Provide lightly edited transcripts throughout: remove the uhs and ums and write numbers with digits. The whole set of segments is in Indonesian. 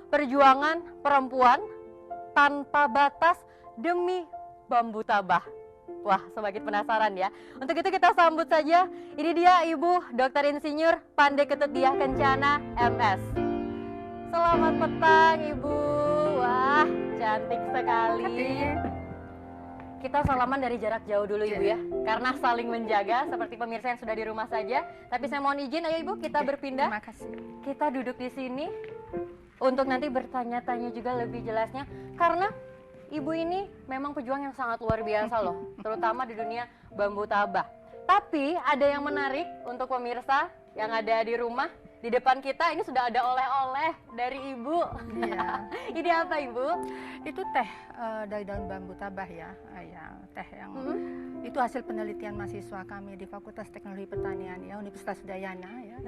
perjuangan perempuan tanpa batas demi bambu tabah. Wah, semakin penasaran ya. Untuk itu kita sambut saja. Ini dia Ibu Dr. Insinyur Pande Ketut-Diah Kencana, MS. Selamat petang Ibu. Wah, cantik sekali. Kita salaman dari jarak jauh dulu Ibu ya, karena saling menjaga seperti pemirsa yang sudah di rumah saja. Tapi saya mohon izin, ayo Ibu kita berpindah. Terima kasih. Kita duduk di sini untuk nanti bertanya-tanya juga lebih jelasnya. Karena Ibu ini memang pejuang yang sangat luar biasa loh, terutama di dunia bambu tabah. Tapi ada yang menarik untuk pemirsa yang ada di rumah. Di depan kita ini sudah ada oleh-oleh dari Ibu. Iya. Ini apa Ibu? Itu teh dari daun bambu tabah ya. Teh yang itu hasil penelitian mahasiswa kami di Fakultas Teknologi Pertanian ya, Universitas Udayana ya.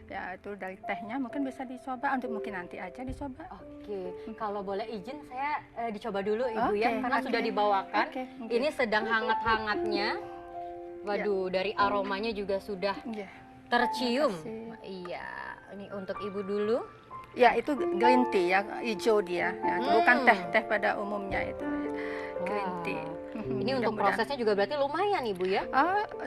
Ya itu dari tehnya mungkin bisa dicoba, untuk mungkin nanti aja dicoba. Oke, kalau boleh izin saya dicoba dulu Ibu ya, karena sudah dibawakan. Ini sedang hangat-hangatnya. Waduh, dari aromanya juga sudah tercium. Iya, ini untuk Ibu dulu. Ya, itu green tea ya, hijau dia. Ya, bukan teh pada umumnya itu. Green tea. Ini untuk prosesnya juga berarti lumayan Ibu ya?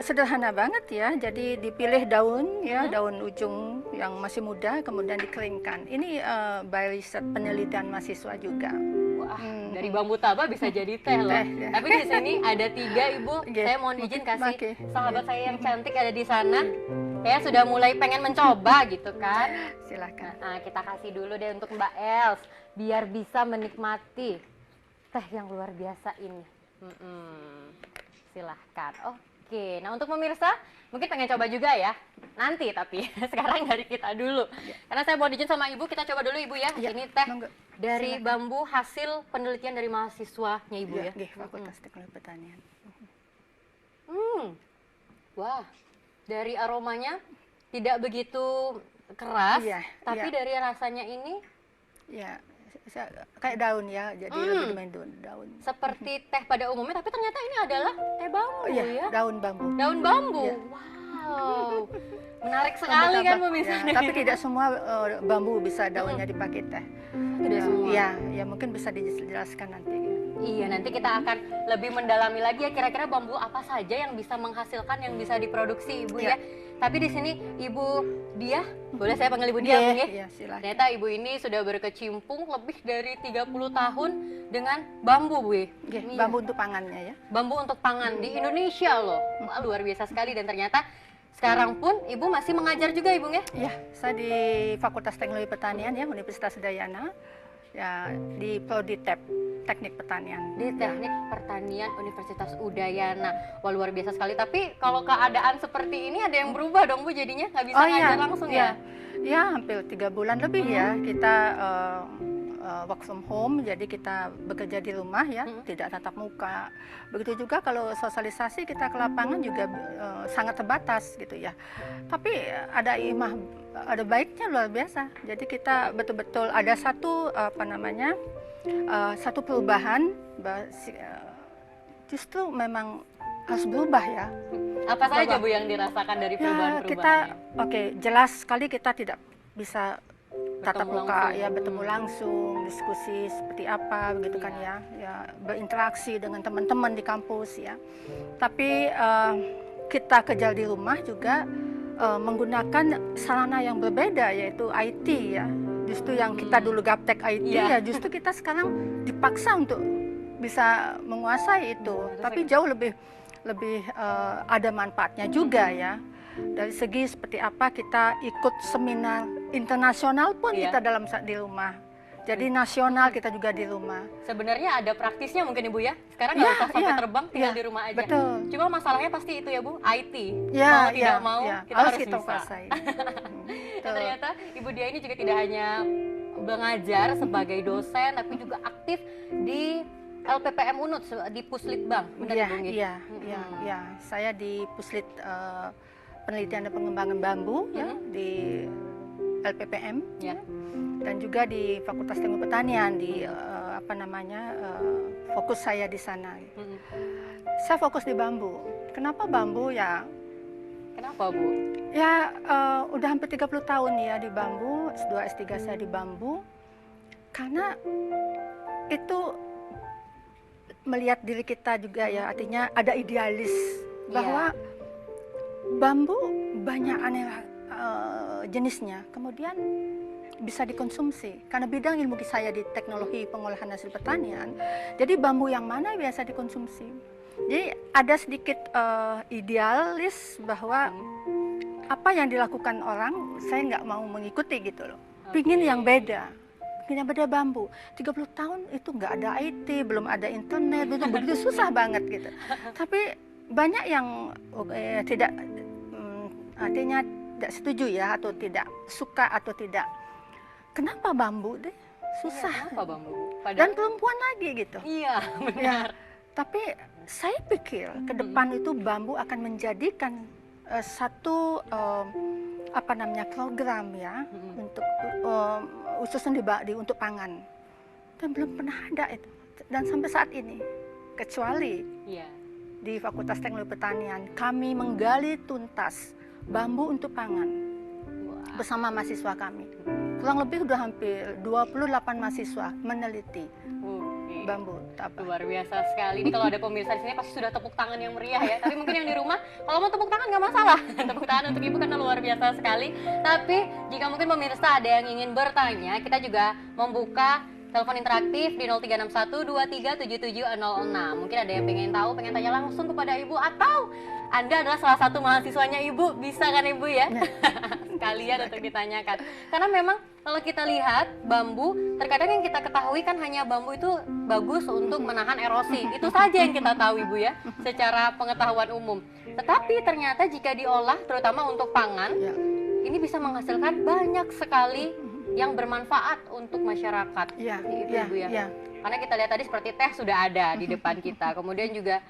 Sederhana banget ya. Jadi dipilih daun ya, daun ujung yang masih muda, kemudian dikeringkan. Ini by riset penelitian mahasiswa juga. Wah, dari bambu tabah bisa jadi teh loh. Tapi di sini ada 3 Ibu. Saya mohon izin kasih sahabat saya yang cantik ada di sana. Ya sudah mulai pengen mencoba gitu kan. Silahkan. Nah, kita kasih dulu deh untuk Mbak Els biar bisa menikmati teh yang luar biasa ini. Silahkan. Oke, nah untuk pemirsa mungkin pengen coba juga ya. Nanti tapi sekarang dari kita dulu. Karena saya mau izin sama Ibu, kita coba dulu Ibu ya. Ini teh dari bambu hasil penelitian dari mahasiswanya Ibu ya. Fakultas Teknologi Pertanian. Wah. Dari aromanya tidak begitu keras, tapi dari rasanya ini kayak daun ya, jadi lebih main daun. Seperti teh pada umumnya, tapi ternyata ini adalah teh bambu ya. Daun bambu. Daun bambu. Wow. Menarik sekali kan pemirsa. Tapi tidak semua bambu bisa daunnya dipakai teh. Tidak semua. Ya mungkin bisa dijelaskan nanti. Iya, nanti kita akan lebih mendalami lagi ya kira-kira bambu apa saja yang bisa menghasilkan, yang bisa diproduksi Ibu ya. Tapi di sini Ibu Diah, boleh saya panggil Ibu Diah Bung ya? Iya, silakan. Ternyata Ibu ini sudah berkecimpung lebih dari 30 tahun dengan bambu Bu ya. Bambu untuk pangannya ya. Bambu untuk pangan di Indonesia loh. Wah, luar biasa sekali, dan ternyata sekarang pun Ibu masih mengajar juga Ibu ya? Iya, saya di Fakultas Teknologi Pertanian ya, Universitas Udayana. Ya, di Prodi Teknik Pertanian. Di Teknik Pertanian Universitas Udayana. Wah, luar biasa sekali. Tapi kalau keadaan seperti ini ada yang berubah dong Bu jadinya? Nggak bisa ngajar langsung ya? Ya, hampir 3 bulan lebih ya. Kita work from home, jadi kita bekerja di rumah ya, tidak tatap muka. Begitu juga kalau sosialisasi kita ke lapangan juga sangat terbatas gitu ya. Tapi ada baiknya luar biasa. Jadi kita betul-betul ada satu satu perubahan, justru memang harus berubah ya. Apa saja Bu yang dirasakan dari perubahan-perubahannya? Jelas sekali kita tidak bisa tatap muka ya, bertemu langsung, diskusi seperti apa begitu kan ya, berinteraksi dengan teman-teman di kampus ya. Tapi kita kerja di rumah juga menggunakan sarana yang berbeda, yaitu IT ya. Justru yang kita dulu gaptek IT ya, justru kita sekarang dipaksa untuk bisa menguasai itu. Tapi jauh lebih ada manfaatnya juga ya. Dari segi seperti apa kita ikut seminar internasional pun kita di rumah. Jadi nasional kita juga di rumah. Sebenarnya ada praktisnya mungkin Ibu ya. Sekarang nggak usah sampai terbang, tinggal di rumah aja. Betul. Cuma masalahnya pasti itu ya Bu, IT. Ya, mau tidak mau kita harus kita bisa. kuasai. Dan ternyata Ibu Diah ini juga tidak hanya mengajar sebagai dosen, tapi juga aktif di LPPM Unut di Puslitbang. Iya. Saya di Puslit Penelitian dan Pengembangan Bambu ya, di LPPM dan juga di Fakultas Teknologi Pertanian di fokus saya di sana. Saya fokus di bambu. Kenapa bambu ya? Kenapa Bu? Ya udah hampir 30 tahun ya di bambu, S2 S3 saya di bambu. Karena itu melihat diri kita juga ya, artinya ada idealis bahwa bambu banyak aneh jenisnya, kemudian bisa dikonsumsi. Karena bidang ilmu saya di teknologi pengolahan hasil pertanian, jadi bambu yang mana biasa dikonsumsi. Jadi ada sedikit idealis bahwa apa yang dilakukan orang, saya nggak mau mengikuti gitu loh. Pingin yang beda. Pingin yang beda bambu. 30 tahun itu nggak ada IT, belum ada internet, itu begitu susah banget gitu. Tapi banyak yang tidak, artinya tidak setuju ya, atau tidak suka atau tidak. Kenapa bambu deh? Susah. Iya, kenapa bambu? Padahal... Dan perempuan lagi gitu. Iya, benar. Ya, tapi saya pikir ke depan itu bambu akan menjadikan satu apa namanya program ya untuk khususnya untuk pangan, dan belum pernah ada itu, dan sampai saat ini kecuali di Fakultas Teknologi Pertanian kami menggali tuntas bambu untuk pangan bersama mahasiswa kami. Kurang lebih sudah hampir 28 mahasiswa meneliti bambu tapak. Luar biasa sekali. Ini kalau ada pemirsa di sini pasti sudah tepuk tangan yang meriah ya. Tapi mungkin yang di rumah kalau mau tepuk tangan nggak masalah. Tepuk tangan untuk ibu karena luar biasa sekali. Tapi jika mungkin pemirsa ada yang ingin bertanya, kita juga membuka telepon interaktif di 0361237706. Mungkin ada yang pengen tahu, pengen tanya langsung kepada ibu, atau Anda adalah salah satu mahasiswanya ibu, bisa kan ibu ya? Sekalian untuk ditanyakan. Karena memang kalau kita lihat bambu, terkadang yang kita ketahui kan hanya bambu itu bagus untuk menahan erosi. Itu saja yang kita tahu ibu ya, secara pengetahuan umum. Tetapi ternyata jika diolah, terutama untuk pangan, ini bisa menghasilkan banyak sekali yang bermanfaat untuk masyarakat. Ibu ya. Karena kita lihat tadi seperti teh sudah ada di depan kita. Kemudian juga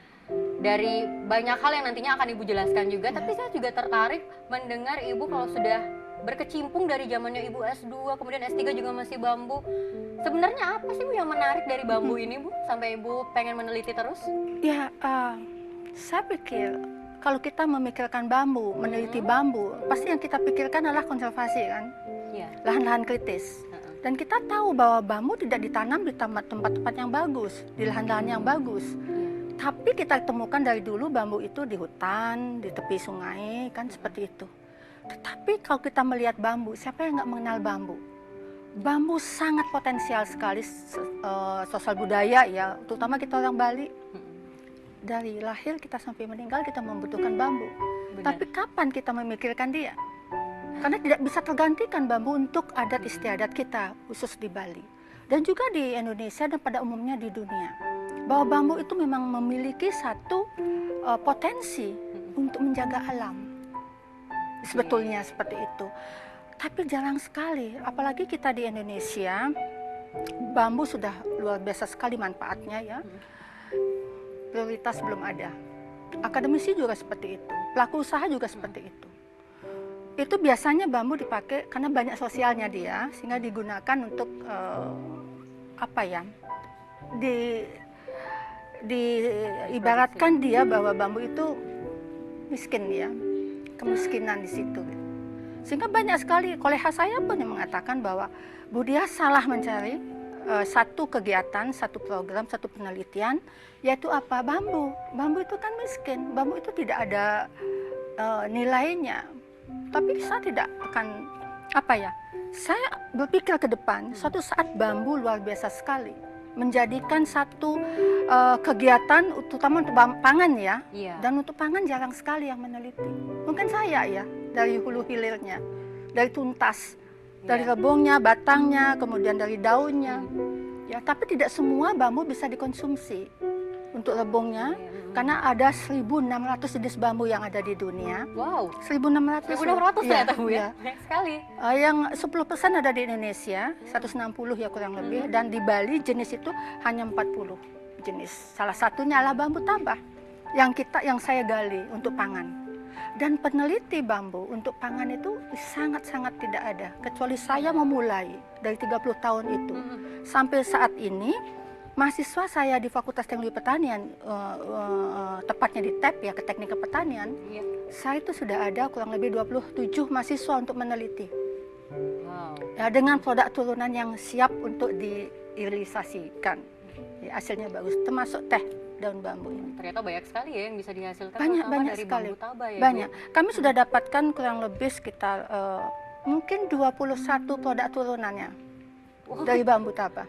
dari banyak hal yang nantinya akan ibu jelaskan juga. Tapi saya juga tertarik mendengar ibu kalau sudah berkecimpung dari zamannya ibu S2, kemudian S3 juga masih bambu. Sebenarnya apa sih bu yang menarik dari bambu ini bu, sampai ibu pengen meneliti terus? Ya, saya pikir kalau kita memikirkan bambu, meneliti bambu, pasti yang kita pikirkan adalah konservasi kan, lahan-lahan kritis. Dan kita tahu bahwa bambu tidak ditanam di tempat-tempat yang bagus, di lahan-lahan yang bagus. Tapi kita temukan dari dulu bambu itu di hutan, di tepi sungai, kan seperti itu. Tetapi kalau kita melihat bambu, siapa yang nggak mengenal bambu? Bambu sangat potensial sekali sosial budaya ya, terutama kita orang Bali. Dari lahir kita sampai meninggal kita membutuhkan bambu. Tapi kapan kita memikirkan dia? Karena tidak bisa tergantikan bambu untuk adat istiadat kita, khusus di Bali. Dan juga di Indonesia dan pada umumnya di dunia. Bahwa bambu itu memang memiliki satu potensi untuk menjaga alam. Sebetulnya seperti itu. Tapi jarang sekali, apalagi kita di Indonesia, bambu sudah luar biasa sekali manfaatnya ya. Prioritas belum ada. Akademisi juga seperti itu, pelaku usaha juga seperti itu. Itu biasanya bambu dipakai karena banyak sosialnya dia, sehingga digunakan untuk apa ya? Diibaratkan dia bahwa bambu itu miskin ya, kemiskinan di situ. Sehingga banyak sekali kolega saya pun yang mengatakan bahwa Bu Dia salah mencari satu kegiatan, satu program, satu penelitian, yaitu apa? Bambu. Bambu itu kan miskin, bambu itu tidak ada nilainya. Tapi saya tidak akan, apa ya, saya berpikir ke depan, suatu saat bambu luar biasa sekali. Menjadikan satu kegiatan, terutama untuk pangan ya. Dan untuk pangan jarang sekali yang meneliti. Mungkin saya ya, dari hulu hilirnya, dari tuntas. Dari rebungnya, batangnya, kemudian dari daunnya. Ya, tapi tidak semua bambu bisa dikonsumsi. Untuk rebungnya, karena ada 1.600 jenis bambu yang ada di dunia. Wow. 1.600. 1.600 ya, Bu ya? Banyak sekali. Yang 10% ada di Indonesia, 160 ya kurang lebih. Dan di Bali jenis itu hanya 40 jenis. Salah satunya adalah bambu tabah yang saya gali untuk pangan. Dan peneliti bambu untuk pangan itu sangat-sangat tidak ada. Kecuali saya memulai dari 30 tahun itu. Sampai saat ini, mahasiswa saya di Fakultas Teknologi Pertanian, tepatnya di TEP ya, ke Teknik Pertanian, saya itu sudah ada kurang lebih 27 mahasiswa untuk meneliti. Wow. ya, dengan produk turunan yang siap untuk diirilisasikan. Ya, hasilnya bagus, termasuk teh daun bambu ini. Ternyata banyak sekali ya yang bisa dihasilkan Banyak terutama dari sekali. bambu tabah ya, Banyak. Bu? Kami sudah dapatkan kurang lebih sekitar mungkin 21 produk turunannya Wah, dari bambu tabah.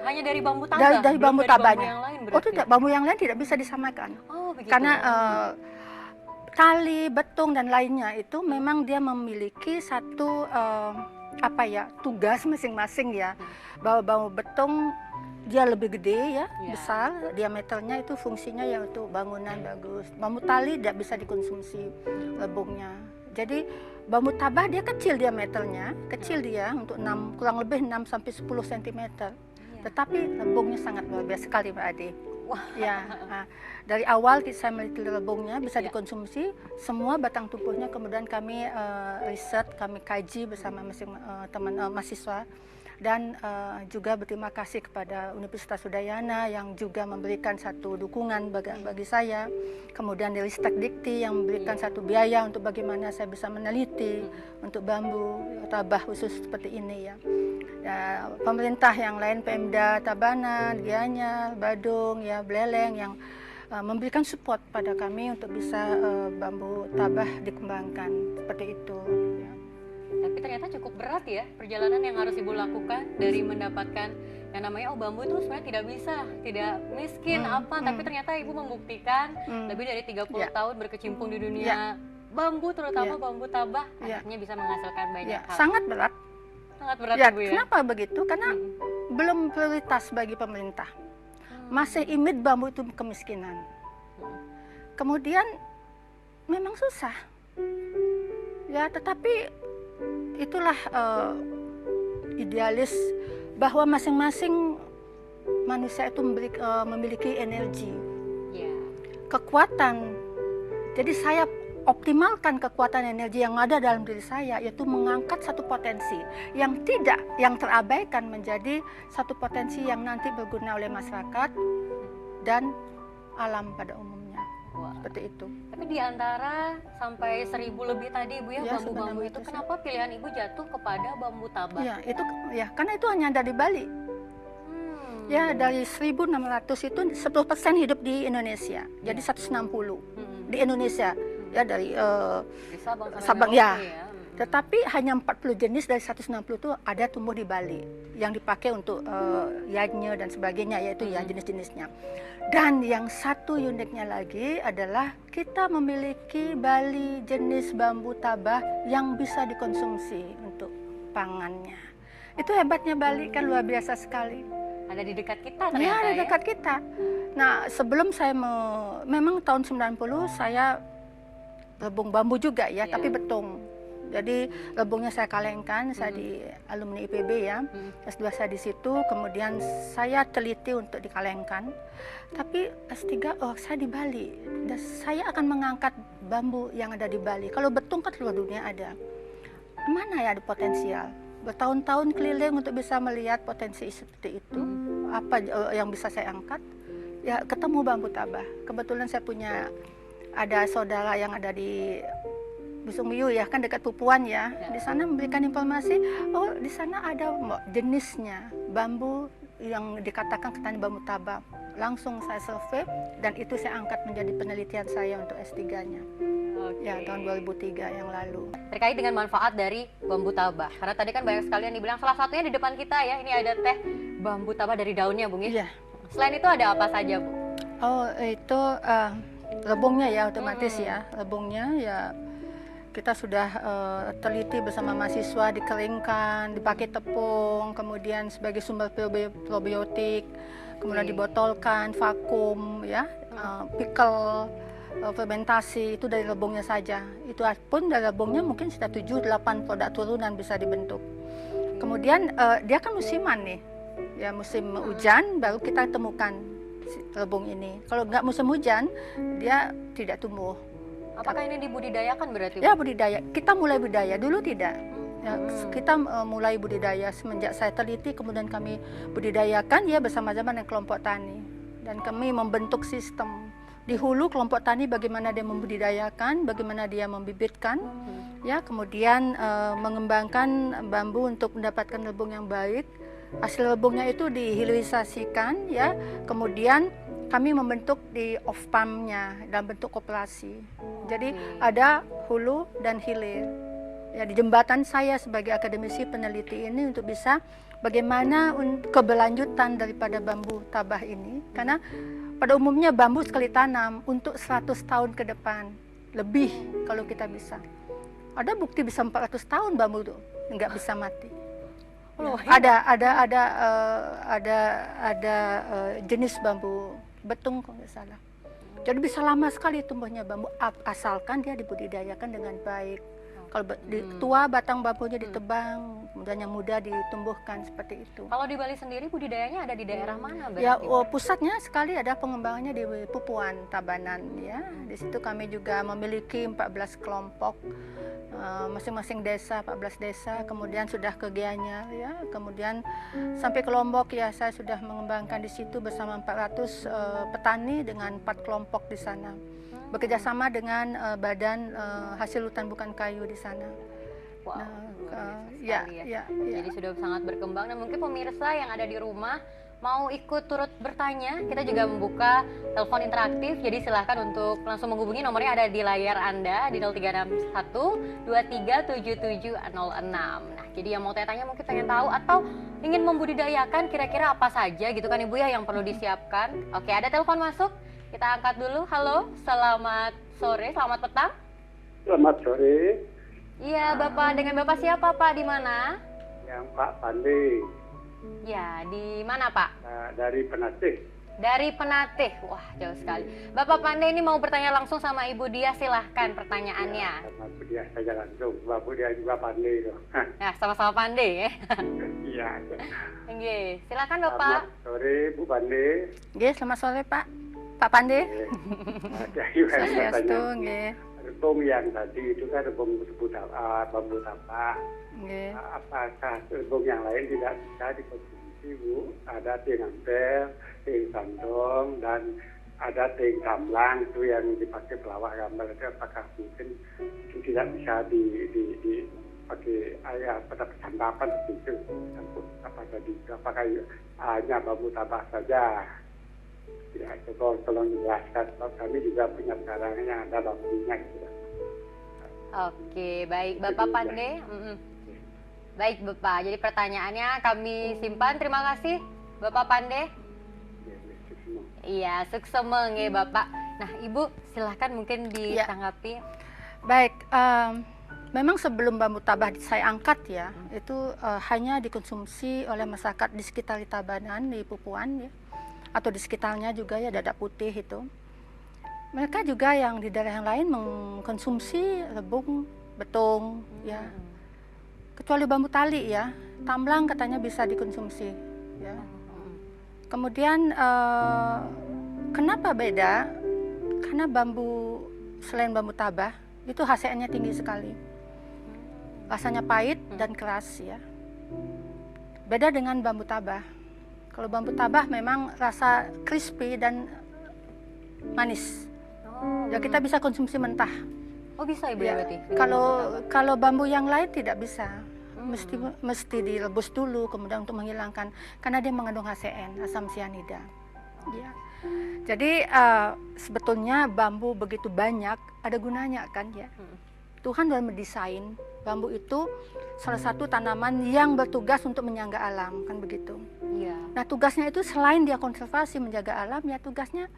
hanya dari bambu tabah. Dari belum bambu dari tabahnya. yang lain Oh berarti? tidak, bambu yang lain tidak bisa disamakan. Oh, begitu. Karena tali, betung dan lainnya itu memang dia memiliki satu tugas masing-masing ya. Bahwa bambu betung dia lebih gede ya, besar, diameternya itu fungsinya ya untuk bangunan bagus. Bambu tali tidak bisa dikonsumsi lebungnya. Jadi bambu tabah dia kecil diameternya, kecil dia untuk kurang lebih 6 sampai 10 cm. Tetapi lebungnya sangat luar biasa sekali, Mbak Ade. Wah. Ya, dari awal saya meneliti lebungnya bisa dikonsumsi, semua batang tubuhnya kemudian kami riset, kami kaji bersama teman mahasiswa. Dan juga berterima kasih kepada Universitas Udayana yang juga memberikan satu dukungan bagi saya. Kemudian dari Ristek Dikti yang memberikan satu biaya untuk bagaimana saya bisa meneliti untuk bambu tabah khusus seperti ini ya. Ya, pemerintah yang lain, Pemda Tabanan, Gianyar, Badung, ya Beleleng yang memberikan support pada kami untuk bisa bambu tabah dikembangkan seperti itu. Ya. Tapi ternyata cukup berat ya perjalanan yang harus Ibu lakukan dari mendapatkan yang namanya bambu itu sebenarnya tidak miskin tapi ternyata Ibu membuktikan lebih dari 30 tahun berkecimpung di dunia bambu, terutama bambu tabah, akhirnya bisa menghasilkan banyak hal. Sangat berat. Sangat berat ya, Ibu ya. Kenapa begitu? Karena belum prioritas bagi pemerintah. Masih imit bambu itu kemiskinan. Kemudian memang susah. Ya, tetapi itulah idealis bahwa masing-masing manusia itu memiliki energi, kekuatan. Jadi saya optimalkan kekuatan energi yang ada dalam diri saya, yaitu mengangkat satu potensi yang terabaikan menjadi satu potensi yang nanti berguna oleh masyarakat dan alam pada umumnya. Seperti itu. Tapi di antara sampai 1000 lebih tadi Ibu ya, bambu-bambu itu kenapa pilihan Ibu jatuh kepada bambu tabah? Ya, itu karena itu hanya ada di Bali. Ya, dari 1.600 itu 10% hidup di Indonesia. Jadi 160 di Indonesia. Ya, dari Sabang ya. Tetapi hanya 40 jenis dari 160 itu ada tumbuh di Bali yang dipakai untuk yadnya dan sebagainya, yaitu ya jenis-jenisnya. Dan yang satu uniknya lagi adalah kita memiliki Bali jenis bambu tabah yang bisa dikonsumsi untuk pangannya. Itu hebatnya Bali, kan luar biasa sekali. Ada di dekat kita ternyata ya. Ada dekat kita. Nah, sebelum saya memang tahun 90 saya lebung bambu juga ya, tapi betung. Jadi lebungnya saya kalengkan, saya di alumni IPB ya, S2 saya di situ, kemudian saya teliti untuk dikalengkan. Tapi S3, saya di Bali, dan saya akan mengangkat bambu yang ada di Bali. Kalau betung kan seluruh dunia ada. Mana ya ada potensial? Bertahun-tahun keliling untuk bisa melihat potensi seperti itu, apa yang bisa saya angkat. Ya ketemu bambu tabah. Kebetulan saya ada saudara yang ada di Busung Miu ya, kan dekat Pupuan ya. Di sana memberikan informasi, di sana ada jenisnya bambu yang dikatakan ketan bambu tabah. Langsung saya survei dan itu saya angkat menjadi penelitian saya untuk S3-nya. Ya, tahun 2003 yang lalu. Terkait dengan manfaat dari bambu tabah. Karena tadi kan banyak sekali yang dibilang, salah satunya di depan kita ya, ini ada teh bambu tabah dari daunnya, Bung ya. Selain itu ada apa saja, Bu? Itu lebungnya ya, otomatis ya. Lebungnya ya kita sudah teliti bersama mahasiswa, dikeringkan, dipakai tepung, kemudian sebagai sumber probiotik, kemudian dibotolkan, vakum, ya, pickle, fermentasi, itu dari lebungnya saja. Itu pun dari lebungnya mungkin sudah 7-8 produk turunan bisa dibentuk. Kemudian dia kan musiman nih, ya musim hujan baru kita temukan lebung ini. Kalau nggak musim hujan, dia tidak tumbuh. Apakah ini dibudidayakan berarti? Ya, budidaya. Kita mulai budidaya, dulu tidak. Ya, kita mulai budidaya semenjak saya teliti, kemudian kami budidayakan ya bersama-sama dengan kelompok tani. Dan kami membentuk sistem di hulu kelompok tani bagaimana dia membudidayakan, bagaimana dia membibitkan, ya, kemudian mengembangkan bambu untuk mendapatkan lebung yang baik. Hasil lebungnya itu dihilirisasikan, ya, kemudian kami membentuk di off pump-nya dalam bentuk koperasi. Jadi ada hulu dan hilir. Ya, di jembatan saya sebagai akademisi peneliti ini untuk bisa bagaimana keberlanjutan daripada bambu tabah ini, karena pada umumnya bambu sekali tanam untuk 100 tahun ke depan, lebih kalau kita bisa. Ada bukti bisa 400 tahun bambu itu nggak bisa mati. Oh, Ada jenis bambu betung kalau nggak salah. Jadi bisa lama sekali tumbuhnya bambu asalkan dia dibudidayakan dengan baik. Kalau tua batang bambunya ditebang, kemudian yang muda ditumbuhkan seperti itu. Kalau di Bali sendiri budidayanya ada di daerah mana berarti? Ya, pusatnya sekali ada pengembangannya di Pupuan, Tabanan, ya. Di situ kami juga memiliki 14 kelompok, masing-masing desa, 14 desa, kemudian sudah ke Gianyar, ya. Kemudian sampai ke Lombok, ya, saya sudah mengembangkan di situ bersama 400 petani dengan 4 kelompok di sana. Bekerjasama dengan badan hasil hutan bukan kayu di sana. Wow, Ya. Jadi sudah sangat berkembang, dan mungkin pemirsa yang ada di rumah mau ikut turut bertanya, kita juga membuka telepon interaktif, jadi silahkan untuk langsung menghubungi, nomornya ada di layar Anda di 0361 237706. Nah, jadi yang mau tanya mungkin pengen tahu atau ingin membudidayakan kira-kira apa saja gitu kan Ibu ya yang perlu disiapkan. Oke, ada telepon masuk. Kita angkat dulu. Halo, selamat sore, selamat petang. Selamat sore. Iya, Bapak, dengan Bapak siapa, Pak? Di mana? Yang Pak Pandi. Ya, di mana, Pak? Dari Penatih. Dari Penatih. Wah, jauh sekali. Bapak Pandai ini mau bertanya langsung sama Ibu Dia, silahkan pertanyaannya. Ya, sama Bu Dia saja langsung. Bu Dia juga Pandi itu. Nah, sama-sama Pandai ya. Iya. Oke, silahkan Bapak. Selamat sore Bu Pandi. Nggih, selamat sore Pak Pandi. Jadi Swastiastu, nggih. rebung yang tadi itu kan rebung bambu tapak. Nggih. Apakah rebung yang lain tidak bisa dikonsumsi Bu? Ada ting ampel, ting sandong, dan ada ting tamblang itu yang dipakai pelawak gambar itu, apakah mungkin itu tidak bisa dipakai pada santapan seperti itu? Apa tadi? Apakah hanya bambu tapak saja? Ya, tolong jelaskan. Kami juga punya sekarang yang ada bambunya gitu. Oke, baik Bapak Pandai. Baik Bapak, jadi pertanyaannya kami simpan. Terima kasih Bapak Pandai. Iya, suksema ya Bapak. Nah, Ibu silahkan mungkin ditanggapi. Baik, memang sebelum bambu tabah saya angkat ya, itu hanya dikonsumsi oleh masyarakat di sekitar Tabanan, di Pupuan ya, atau di sekitarnya juga ya, Dadak Putih itu. Mereka juga yang di daerah yang lain mengkonsumsi rebung, betung ya. Kecuali bambu tali ya, tamblang katanya bisa dikonsumsi ya. Kemudian kenapa beda? Karena bambu selain bambu tabah itu HCN-nya tinggi sekali. Rasanya pahit dan keras ya. Beda dengan bambu tabah. Kalau bambu tabah memang rasa crispy dan manis. Ya, kita bisa konsumsi mentah. Oh, bisa Ibu Ya, berarti? kalau bambu yang lain tidak bisa. Mesti direbus dulu kemudian untuk menghilangkan, karena dia mengandung HCN, asam sianida. Ya. Jadi sebetulnya bambu begitu banyak ada gunanya kan ya. Tuhan dalam mendesain bambu itu salah satu tanaman yang bertugas untuk menyangga alam, kan begitu. Iya. Nah, tugasnya itu selain dia konservasi menjaga alam, ya tugasnya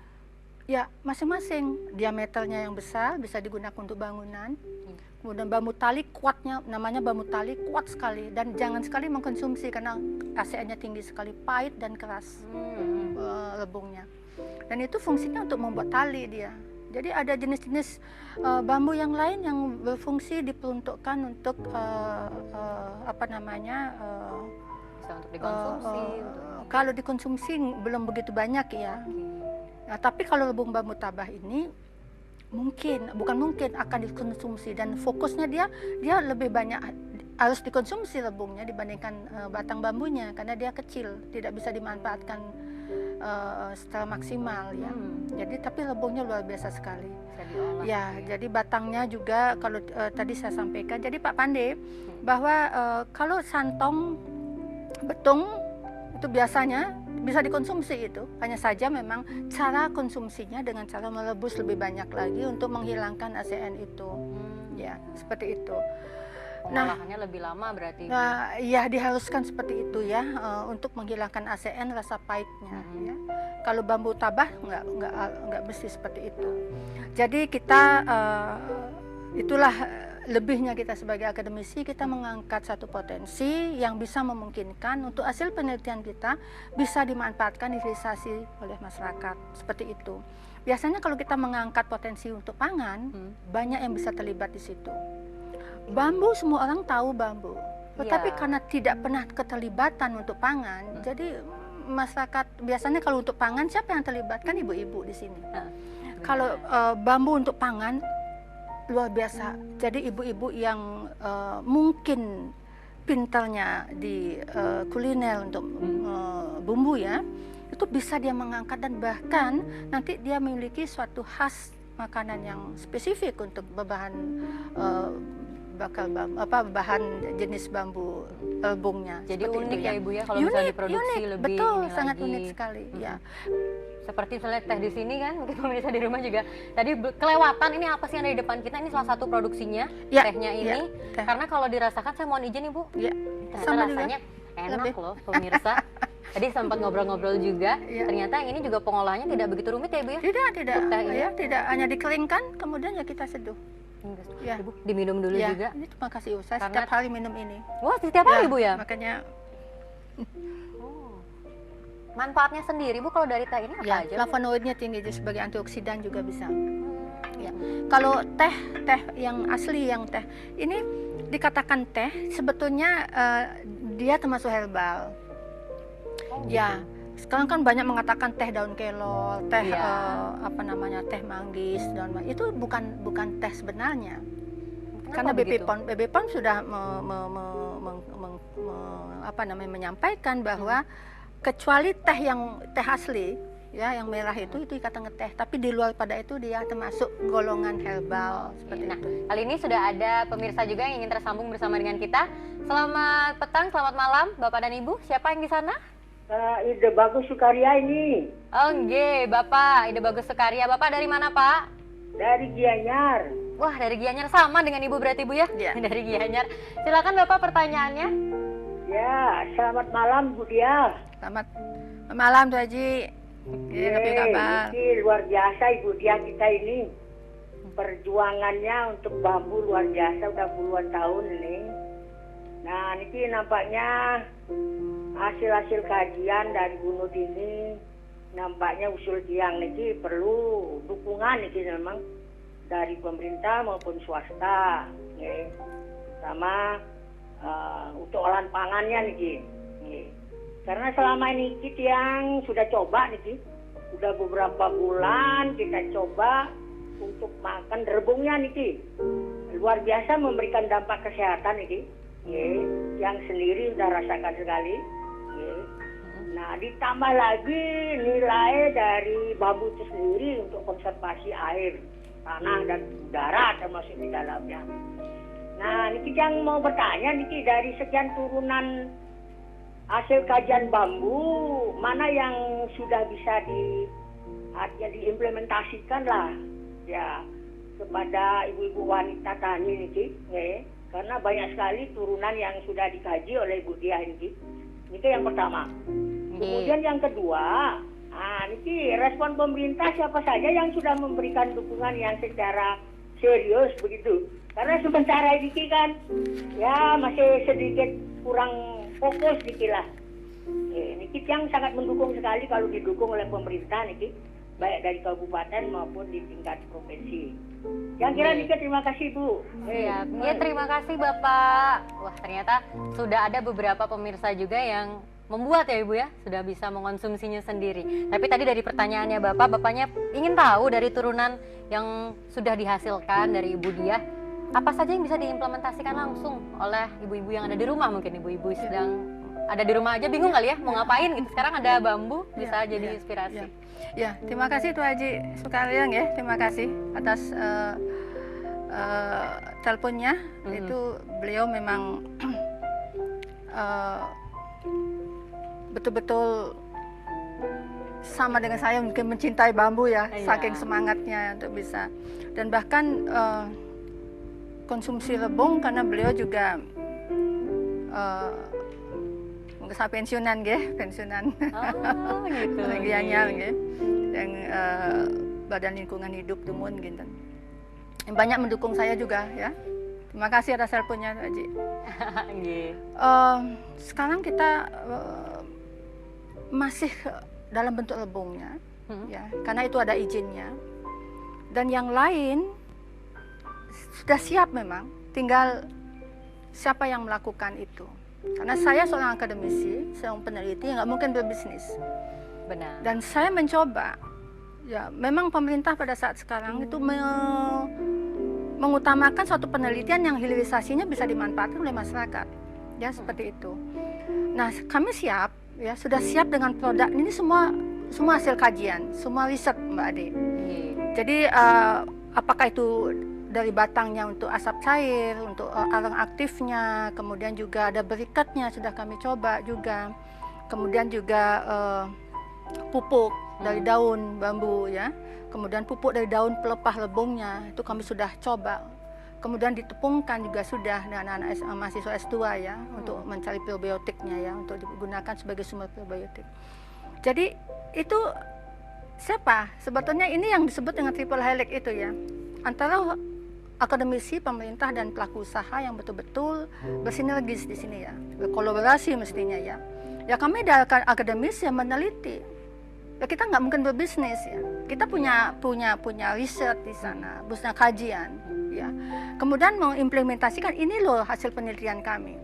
ya masing-masing. Diameternya yang besar bisa digunakan untuk bangunan. Kemudian bambu tali kuatnya, namanya bambu tali kuat sekali, dan jangan sekali mengkonsumsi karena HCN-nya tinggi sekali, pahit dan keras rebungnya. Dan itu fungsinya untuk membuat tali dia. Jadi ada jenis-jenis bambu yang lain yang berfungsi diperuntukkan untuk Bisa untuk dikonsumsi. kalau dikonsumsi belum begitu banyak ya. Nah, tapi kalau rebung bambu tabah ini bukan mungkin akan dikonsumsi, dan fokusnya dia lebih banyak harus dikonsumsi rebungnya dibandingkan batang bambunya, karena dia kecil, tidak bisa dimanfaatkan setelah maksimal ya. Jadi tapi lebungnya luar biasa sekali. Bisa diolah. Ya, jadi batangnya juga kalau tadi saya sampaikan. Jadi Pak Pande bahwa kalau santong betung itu biasanya bisa dikonsumsi itu. Hanya saja memang cara konsumsinya dengan cara merebus lebih banyak lagi untuk menghilangkan ASEAN itu. Ya, seperti itu. Pengolahannya lebih lama berarti. Nah, ya diharuskan seperti itu ya untuk menghilangkan ASEAN rasa pahitnya. Ya. Kalau bambu tabah nggak mesti seperti itu. Jadi kita itulah lebihnya kita sebagai akademisi, kita mengangkat satu potensi yang bisa memungkinkan untuk hasil penelitian kita bisa dimanfaatkan, direalisasi oleh masyarakat seperti itu. Biasanya kalau kita mengangkat potensi untuk pangan, banyak yang bisa terlibat di situ. Bambu, semua orang tahu bambu, tetapi karena tidak pernah keterlibatan untuk pangan, jadi masyarakat biasanya kalau untuk pangan siapa yang terlibat? Kan ibu-ibu di sini. Kalau bambu untuk pangan luar biasa. Jadi ibu-ibu yang mungkin pintarnya di kuliner untuk bumbu ya, itu bisa dia mengangkat dan bahkan nanti dia memiliki suatu khas makanan yang spesifik untuk berbahan bahan jenis bambu rebungnya. Jadi unik itu, ya Ibu ya kalau misalnya diproduksi unik, lebih betul, ini sangat lagi. unik sekali ya. Seperti misalnya teh di sini kan, mungkin pemirsa di rumah juga tadi kelewatan ini apa sih yang ada di depan kita, ini salah satu produksinya tehnya ini. Teh. Karena kalau dirasakan saya mohon izin Ibu. Ya, Ternyata sama rasanya juga. enak Lebih. loh pemirsa. Tadi sempat ngobrol-ngobrol juga, ternyata yang ini juga pengolahannya tidak begitu rumit ya Ibu ya? Tidak, Teh ini. ya, tidak hanya dikeringkan, kemudian ya kita seduh. Ya. Ibu diminum dulu Ya, juga. ini terima kasih saya Karena- setiap hari minum ini. Wah, setiap hari Bu ya? Makanya Manfaatnya sendiri Bu kalau dari teh ini apa ya, aja? Bu? flavonoidnya tinggi, jadi sebagai antioksidan juga bisa. Ya. Kalau teh yang asli, yang teh ini dikatakan teh, sebetulnya dia termasuk herbal. Ya, sekarang kan banyak mengatakan teh daun kelor, teh teh manggis, itu bukan teh sebenarnya. Karena begitu? BPOM sudah menyampaikan bahwa kecuali teh asli ya yang merah itu ikatan ngeteh, tapi di luar pada itu dia termasuk golongan herbal seperti Nah, itu. kali ini sudah ada pemirsa juga yang ingin tersambung bersama dengan kita. Selamat petang, selamat malam Bapak dan Ibu. Siapa yang di sana? Ide Bagus Sukarya ini Oke, Bapak Ide Bagus Sukarya. Bapak dari mana Pak? dari Gianyar. Wah, dari Gianyar, sama dengan Ibu berarti Bu ya? Iya. Dari Gianyar. Silakan Bapak pertanyaannya. Ya, selamat malam Bu Dia. Selamat malam Tuh Haji. Apa kabar? Ini luar biasa Ibu Dia kita ini. Perjuangannya untuk bambu luar biasa udah puluhan tahun ini. Nah, ini nampaknya hasil-hasil kajian dari Bu Nud ini nampaknya usul tiang ini perlu dukungan ini memang dari pemerintah maupun swasta, ya. Sama untuk olahan pangannya nih, ya. Karena selama ini kita yang sudah coba nih, udah beberapa bulan kita coba untuk makan rebungnya nih, luar biasa memberikan dampak kesehatan nih, ya. Yang sendiri udah rasakan sekali, ya. Nah, ditambah lagi nilai dari bambu itu sendiri untuk konservasi air, tanah dan udara termasuk di dalamnya. Nah, Niki yang mau bertanya Niki, dari sekian turunan hasil kajian bambu, mana yang sudah bisa diimplementasikan lah ya kepada ibu-ibu wanita tani Niki, ya. Karena banyak sekali turunan yang sudah dikaji oleh Ibu Dia Niki. Itu yang pertama. Kemudian yang kedua, ini respon pemerintah siapa saja yang sudah memberikan dukungan yang secara serius begitu. Karena sementara ini kan ya masih sedikit kurang fokus dikit lah. Ini yang sangat mendukung sekali kalau didukung oleh pemerintah nih, baik dari kabupaten maupun di tingkat provinsi. Yang kira dikit terima kasih Bu. Ya, terima kasih Bapak. Wah, ternyata sudah ada beberapa pemirsa juga yang membuat ya Ibu ya, sudah bisa mengonsumsinya sendiri. Tapi tadi dari pertanyaannya Bapaknya ingin tahu dari turunan yang sudah dihasilkan dari Ibu Dia, apa saja yang bisa diimplementasikan langsung oleh ibu-ibu yang ada di rumah, mungkin ibu-ibu sedang ada di rumah aja bingung kali ya mau ngapain gitu. Sekarang ada bambu bisa Ya, jadi ya, inspirasi. ya. Ya, terima kasih Tuh Haji Sukaryang ya, terima kasih atas teleponnya. Itu beliau memang betul-betul sama dengan saya mungkin mencintai bambu ya, Iya. saking semangatnya untuk bisa. Dan bahkan konsumsi rebung karena beliau juga mungkin saya pensiunan pensiunan. Oh gitu. Bagiannya yang Badan Lingkungan Hidup Dumun gitu. Yang banyak mendukung saya juga ya. Terima kasih atas teleponnya Haji. Nggih. Sekarang kita masih dalam bentuk rebungnya, ya, karena itu ada izinnya. Dan yang lain sudah siap memang, tinggal siapa yang melakukan itu. Karena saya seorang akademisi, seorang peneliti, nggak mungkin berbisnis. Benar. Dan saya mencoba, ya memang pemerintah pada saat sekarang itu mengutamakan suatu penelitian yang hilirisasinya bisa dimanfaatkan oleh masyarakat, ya seperti itu. Nah kami siap, ya sudah siap dengan produk ini semua hasil kajian, semua riset Mbak Ade. Jadi apakah itu dari batangnya untuk asap cair, untuk arang aktifnya, kemudian juga ada berikatnya sudah kami coba juga, kemudian juga pupuk dari daun bambu ya, kemudian pupuk dari daun pelepah rebungnya itu kami sudah coba, kemudian ditepungkan juga sudah dengan anak mahasiswa S2 ya untuk mencari probiotiknya ya, untuk digunakan sebagai sumber probiotik. Jadi itu siapa sebetulnya ini yang disebut dengan triple helix itu ya, antara akademisi, pemerintah dan pelaku usaha yang betul-betul bersinergis di sini ya, berkolaborasi mestinya ya. Ya kami dari akademis yang meneliti. Ya kita nggak mungkin berbisnis ya. Kita punya riset di sana, punya kajian ya. Kemudian mengimplementasikan ini loh hasil penelitian kami.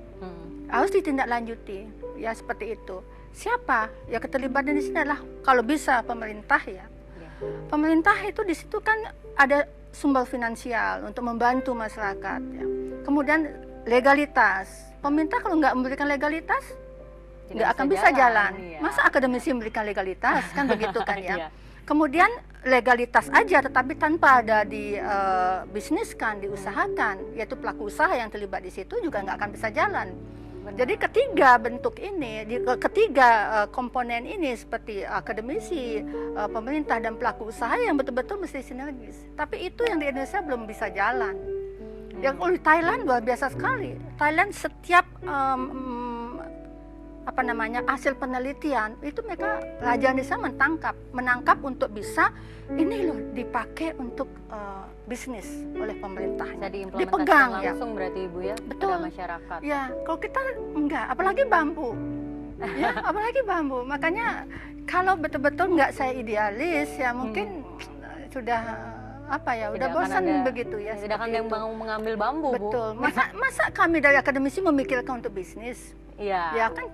Harus ditindaklanjuti ya seperti itu. Siapa? Ya keterlibatan di sini adalah kalau bisa pemerintah ya. Pemerintah itu di situ kan ada sumber finansial untuk membantu masyarakat ya. Kemudian legalitas. Pemerintah kalau nggak memberikan legalitas nggak akan bisa jalan. Iya. Masa akademisi memberikan legalitas kan begitu kan ya. Iya. Kemudian legalitas aja tetapi tanpa ada dibisniskan, diusahakan, yaitu pelaku usaha yang terlibat di situ juga nggak akan bisa jalan. Jadi ketiga bentuk ini, ketiga komponen ini seperti akademisi, pemerintah dan pelaku usaha yang betul-betul mesti sinergis. Tapi itu yang di Indonesia belum bisa jalan. Yang di Thailand luar biasa sekali. Thailand setiap hasil penelitian itu mereka raja Indonesia menangkap untuk bisa ini loh dipakai untuk bisnis oleh pemerintah. Bisa diimplementasikan dipegang ya. langsung berarti Ibu ya Betul. pada masyarakat. Ya, kalau kita enggak, apalagi bambu. Ya, apalagi bambu. Makanya kalau betul-betul enggak saya idealis ya mungkin sudah udah bosan begitu ya. Tidak akan yang mau mengambil bambu, Bu. Betul. Masa kami dari akademisi memikirkan untuk bisnis? Iya. Ya kan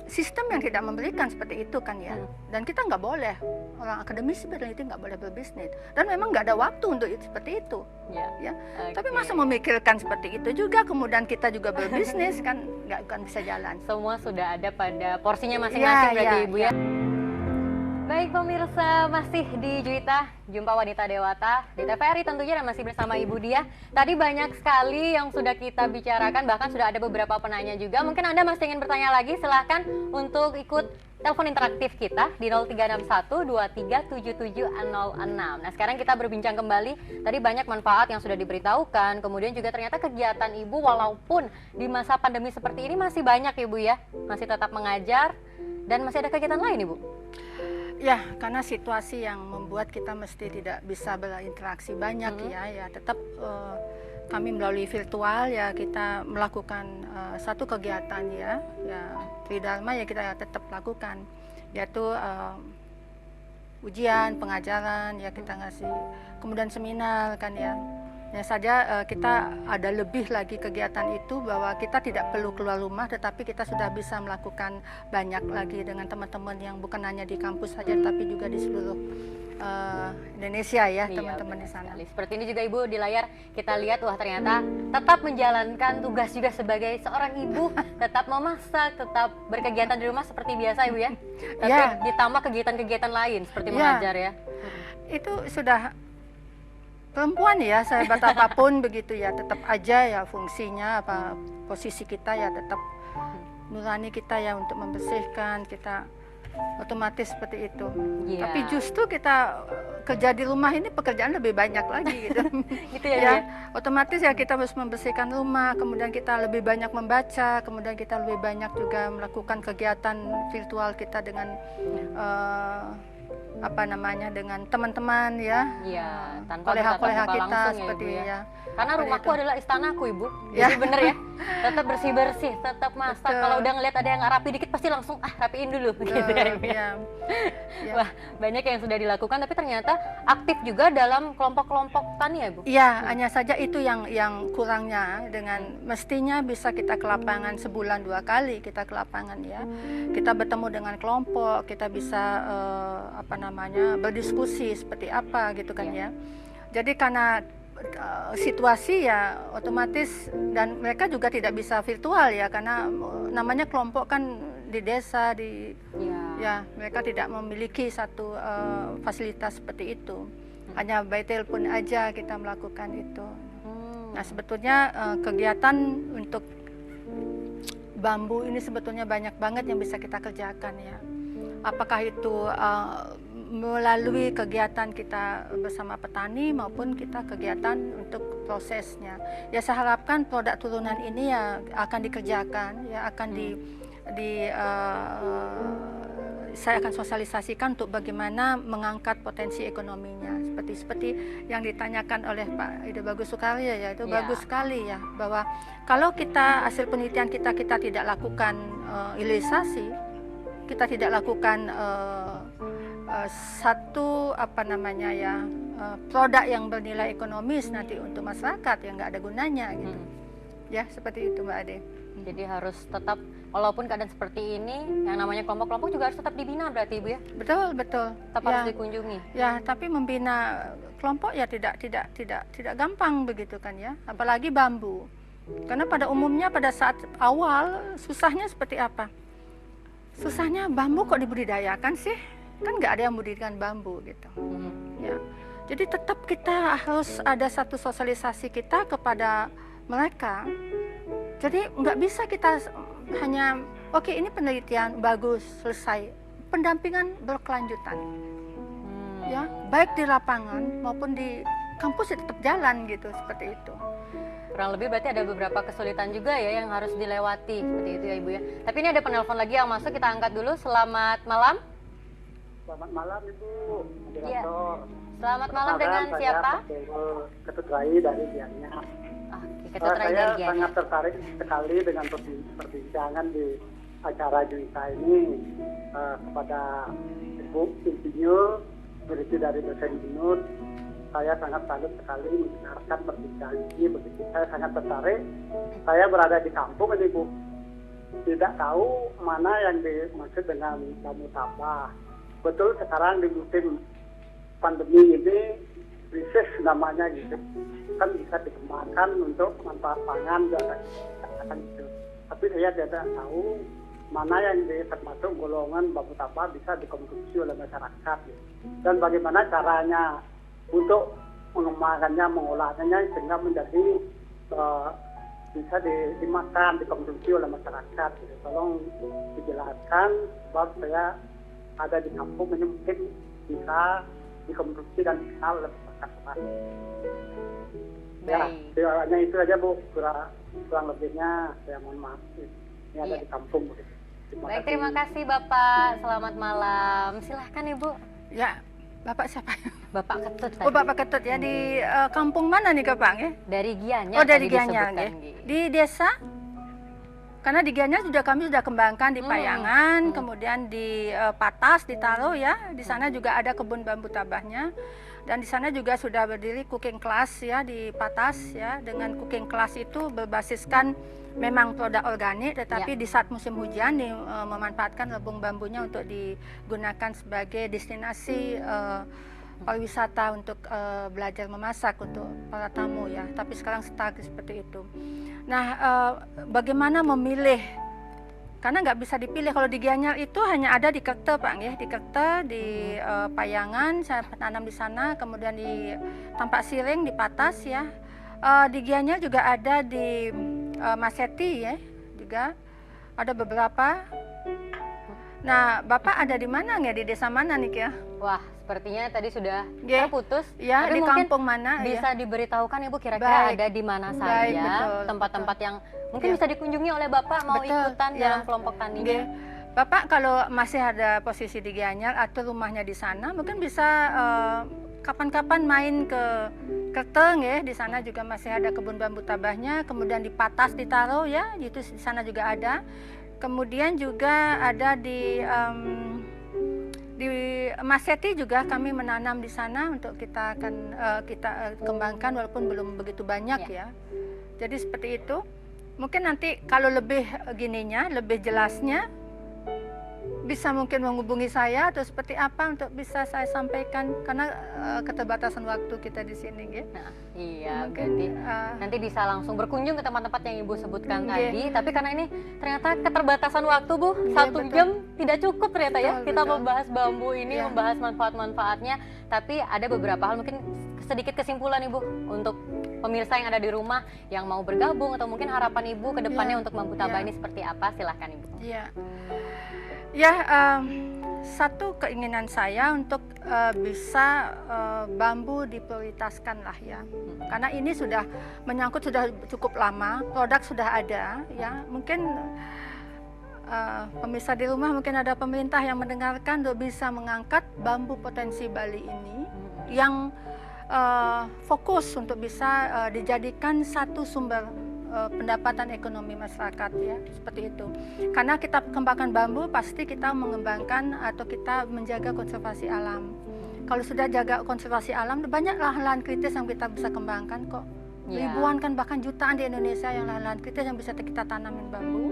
sistem yang tidak memberikan seperti itu kan ya. Dan kita nggak boleh, orang akademisi peneliti nggak boleh berbisnis. Dan memang nggak ada waktu untuk seperti itu. Ya. Tapi masa memikirkan seperti itu juga, kemudian kita juga berbisnis kan nggak akan bisa jalan. Semua sudah ada pada porsinya masing-masing berarti Ibu ya. Baik pemirsa, masih di Juwita, Jumpa Wanita Dewata di TVRI tentunya dan masih bersama Ibu Diah. Tadi banyak sekali yang sudah kita bicarakan, bahkan sudah ada beberapa penanya juga. Mungkin Anda masih ingin bertanya lagi, silahkan untuk ikut telepon interaktif kita di 0361237706. Nah sekarang kita berbincang kembali, tadi banyak manfaat yang sudah diberitahukan, kemudian juga ternyata kegiatan Ibu walaupun di masa pandemi seperti ini masih banyak Ibu ya, masih tetap mengajar dan masih ada kegiatan lain Ibu. Ya, karena situasi yang membuat kita mesti tidak bisa berinteraksi banyak ya tetap kami melalui virtual ya kita melakukan satu kegiatan ya Tridharma ya kita tetap lakukan, yaitu ujian, pengajaran ya kita ngasih, kemudian seminar kan ya. Ya saja kita ada lebih lagi kegiatan itu bahwa kita tidak perlu keluar rumah tetapi kita sudah bisa melakukan banyak lagi dengan teman-teman yang bukan hanya di kampus saja tapi juga di seluruh Indonesia ya, Iya, teman-teman di benar sana. sekali. Seperti ini juga Ibu di layar kita lihat, wah ternyata tetap menjalankan tugas juga sebagai seorang ibu, tetap memasak, tetap berkegiatan di rumah seperti biasa Ibu ya. Tapi Ya. ditambah kegiatan-kegiatan lain seperti Ya. mengajar ya. Itu sudah perempuan ya, sehebat apapun begitu ya, tetap aja ya fungsinya apa posisi kita ya tetap nurani kita ya untuk membersihkan, kita otomatis seperti itu. Iya. Tapi justru kita kerja di rumah ini pekerjaan lebih banyak lagi gitu. Gitu ya, Bu Ya, ya. otomatis ya kita harus membersihkan rumah, kemudian kita lebih banyak membaca, kemudian kita lebih banyak juga melakukan kegiatan virtual kita dengan apa namanya, dengan teman-teman ya. Iya, tanpa Koleha-koleha bertatap muka kita langsung seperti ya, Ibu ya. Karena Seperti rumahku itu. adalah istanaku Ibu. Ya. Jadi bener ya. Tetap bersih-bersih, tetap masak. Betul. Kalau udah ngeliat ada yang nggak rapi dikit pasti langsung rapiin dulu gitu ya, Ibu ya. Ya. Ya. Wah, banyak yang sudah dilakukan tapi ternyata aktif juga dalam kelompok-kelompok tani ya, Bu. Iya, hanya saja itu yang kurangnya, dengan mestinya bisa kita ke lapangan sebulan 2 kali kita ke lapangan ya. Kita bertemu dengan kelompok, kita bisa apa namanya, berdiskusi seperti apa gitu kan ya. Jadi karena situasi ya otomatis, dan mereka juga tidak bisa virtual ya karena namanya kelompok kan di desa di Iya. ya, mereka tidak memiliki satu fasilitas seperti itu. Hanya by telepon aja kita melakukan itu. Nah, sebetulnya kegiatan untuk bambu ini sebetulnya banyak banget yang bisa kita kerjakan ya. Apakah itu melalui kegiatan kita bersama petani maupun kita kegiatan untuk prosesnya. Ya, saya harapkan produk turunan ini ya akan dikerjakan, ya akan saya akan sosialisasikan untuk bagaimana mengangkat potensi ekonominya, seperti yang ditanyakan oleh Pak Ide Bagus Sukarya ya, itu Ya. bagus sekali ya, bahwa kalau kita hasil penelitian kita tidak lakukan hilirisasi, kita tidak lakukan satu apa namanya ya produk yang bernilai ekonomis nanti untuk masyarakat yang nggak ada gunanya gitu. Ya, seperti itu Mbak Ade. Jadi harus tetap, walaupun keadaan seperti ini, yang namanya kelompok-kelompok juga harus tetap dibina berarti Ibu ya? Betul, betul. Tetap harus dikunjungi. Ya, tapi membina kelompok ya tidak gampang begitu kan ya, apalagi bambu. Karena pada umumnya pada saat awal susahnya seperti apa? Susahnya bambu kok dibudidayakan sih? Kan nggak ada yang membudidayaan bambu gitu. Ya. Jadi tetap kita harus ada satu sosialisasi kita kepada mereka. Jadi nggak bisa kita hanya oke, ini penelitian bagus selesai, pendampingan berkelanjutan. Ya, baik di lapangan maupun di kampus ya tetap jalan gitu, seperti itu. Kurang lebih berarti ada beberapa kesulitan juga ya yang harus dilewati seperti itu ya Ibu ya. Tapi ini ada penelpon lagi yang masuk, kita angkat dulu. Selamat malam. Selamat malam Ibu Iya. moderator. Selamat malam, dengan siapa? Ketut Rai dari Gianyar. Oke, Ketut Rai Saya dari Gianyar. sangat tertarik sekali dengan perbincangan di acara Junta ini kepada Ibu Insinyur berisi dari dosen Binut. Saya sangat salut sekali mendengarkan perbincangan ini. Begitu saya sangat tertarik. Saya berada di kampung ini Bu, tidak tahu mana yang dimaksud dengan bambu tabah. Betul sekarang di musim pandemi ini krisis namanya gitu, kan bisa dikembangkan untuk manfaat pangan dan gitu. Tapi saya tidak tahu mana yang termasuk golongan bambu tabah bisa dikonsumsi oleh masyarakat gitu. Dan bagaimana caranya untuk mengembangkannya, mengolahnya sehingga menjadi bisa dimakan, dikonsumsi oleh masyarakat gitu. Tolong dijelaskan, sebab saya ada di kampung ini mungkin bisa dikonsumsi dan dikenal oleh masyarakat. Ya, hanya itu aja Bu, kurang lebihnya saya mohon maaf. Ini ada di kampung. Baik, terima kasih Bapak. Selamat malam. Silahkan Ibu. Ya, Bapak siapa? Bapak Ketut tadi. Oh, Bapak Ketut ya, di kampung mana nih Kapang ya? Dari Gianyar. Oh, dari tadi Gianyar disebutkan, ya. Gi. Di desa? Karena di Gianyar kami sudah kembangkan di Payangan, kemudian di Patas ditaruh ya. Di sana juga ada kebun bambu tabahnya. Dan di sana juga sudah berdiri cooking class ya di Patas ya. Dengan cooking class itu berbasiskan memang produk organik, tetapi di saat musim hujan memanfaatkan lebung bambunya untuk digunakan sebagai destinasi pariwisata untuk belajar memasak untuk para tamu ya. Tapi sekarang stuck seperti itu. Nah, bagaimana memilih? Karena nggak bisa dipilih. Kalau di Gianyar itu hanya ada di Kerta, Pak, ya. Di Kerta, di Payangan, saya tanam di sana. Kemudian di Tampak Siring, di Patas, ya. Di Gianyar juga ada di Maseti, ya. Juga ada beberapa. Nah, Bapak ada di mana nggak? Di desa mana nih, ya? Wah, sepertinya tadi sudah Yeah. terputus. Ya, Tapi di mungkin kampung mana? bisa Ya. diberitahukan Ibu kira-kira Baik. ada di mana Baik, saja betul, tempat-tempat yang mungkin Ya. bisa dikunjungi oleh Bapak mau Betul, ikutan ya. dalam kelompok taninya. Oke. Bapak kalau masih ada posisi di Gianyar atau rumahnya di sana, mungkin bisa kapan-kapan main ke Kerteng, ya. Di sana juga masih ada kebun bambu tabahnya. Kemudian di Patas di Taro, ya, itu di sana juga ada. Kemudian juga ada di Maseti juga kami menanam di sana untuk kita akan kita kembangkan walaupun belum begitu banyak, ya. Jadi seperti itu. Mungkin nanti kalau lebih gininya, lebih jelasnya bisa mungkin menghubungi saya atau seperti apa untuk bisa saya sampaikan karena keterbatasan waktu kita di sini, ya. Nah, iya, Mungkin, berarti nanti bisa langsung berkunjung ke tempat-tempat yang Ibu sebutkan Iya. tadi. Tapi karena ini ternyata keterbatasan waktu, Bu, Iya, 1 betul. jam tidak cukup ternyata, ya. Betul, Kita betul. membahas bambu ini, Iya. membahas manfaat-manfaatnya. Tapi ada beberapa hal, mungkin sedikit kesimpulan Ibu untuk pemirsa yang ada di rumah yang mau bergabung atau mungkin harapan Ibu ke depannya Iya, untuk bambu tabah iya. ini seperti apa? Silahkan Ibu. Iya. Ya, satu keinginan saya untuk bisa bambu diprioritaskan lah, ya. Karena ini sudah menyangkut sudah cukup lama, produk sudah ada, ya. Mungkin pemirsa di rumah, mungkin ada pemerintah yang mendengarkan untuk bisa mengangkat bambu potensi Bali ini yang fokus untuk bisa dijadikan satu sumber pendapatan ekonomi masyarakat, ya, seperti itu. Karena kita kembangkan bambu pasti kita mengembangkan atau kita menjaga konservasi alam. Kalau sudah jaga konservasi alam, banyak lahan-lahan kritis yang kita bisa kembangkan kok. Ya. Ribuan kan bahkan jutaan di Indonesia yang lahan-lahan kritis yang bisa kita tanamin bambu.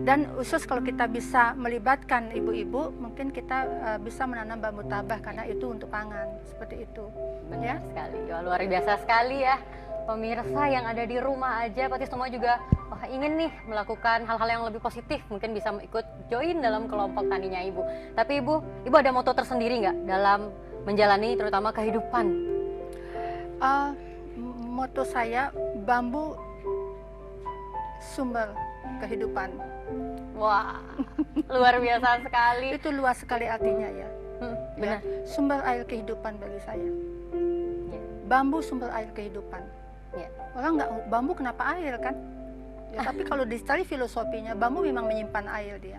Dan khusus kalau kita bisa melibatkan ibu-ibu, mungkin kita bisa menanam bambu tabah karena itu untuk pangan, seperti itu. Benar sekali. Wah, luar biasa sekali ya. Pemirsa yang ada di rumah aja pasti semua juga ingin nih melakukan hal-hal yang lebih positif, mungkin bisa ikut join dalam kelompok taninya Ibu. Tapi Ibu ada moto tersendiri nggak dalam menjalani terutama kehidupan? Moto saya, bambu sumber kehidupan. Wah, luar biasa sekali. Itu luas sekali artinya, ya. Benar. Ya, sumber air kehidupan bagi saya. Ya. Bambu sumber air kehidupan. Ya. Orang nggak, bambu kenapa air kan? Ya, tapi kalau dicari filosofinya, bambu memang menyimpan air dia.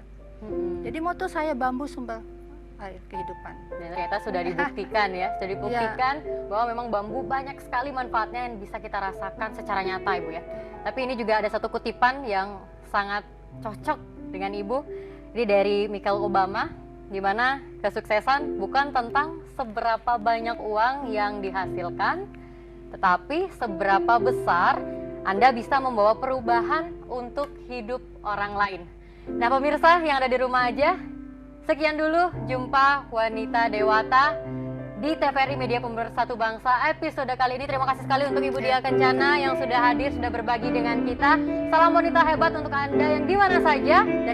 Jadi moto saya, bambu sumber air kehidupan. Dan ternyata sudah dibuktikan ya, sudah dibuktikan bahwa memang bambu banyak sekali manfaatnya yang bisa kita rasakan secara nyata, Ibu, ya. Tapi ini juga ada satu kutipan yang sangat cocok dengan Ibu. Ini dari Michelle Obama, di mana kesuksesan bukan tentang seberapa banyak uang yang dihasilkan, tetapi seberapa besar Anda bisa membawa perubahan untuk hidup orang lain. Nah, pemirsa yang ada di rumah aja, sekian dulu jumpa Wanita Dewata di TVRI Media Pemersatu Bangsa episode kali ini. Terima kasih sekali untuk Ibu Dia Kencana yang sudah hadir, sudah berbagi dengan kita. Salam wanita hebat untuk Anda yang di mana saja. Dan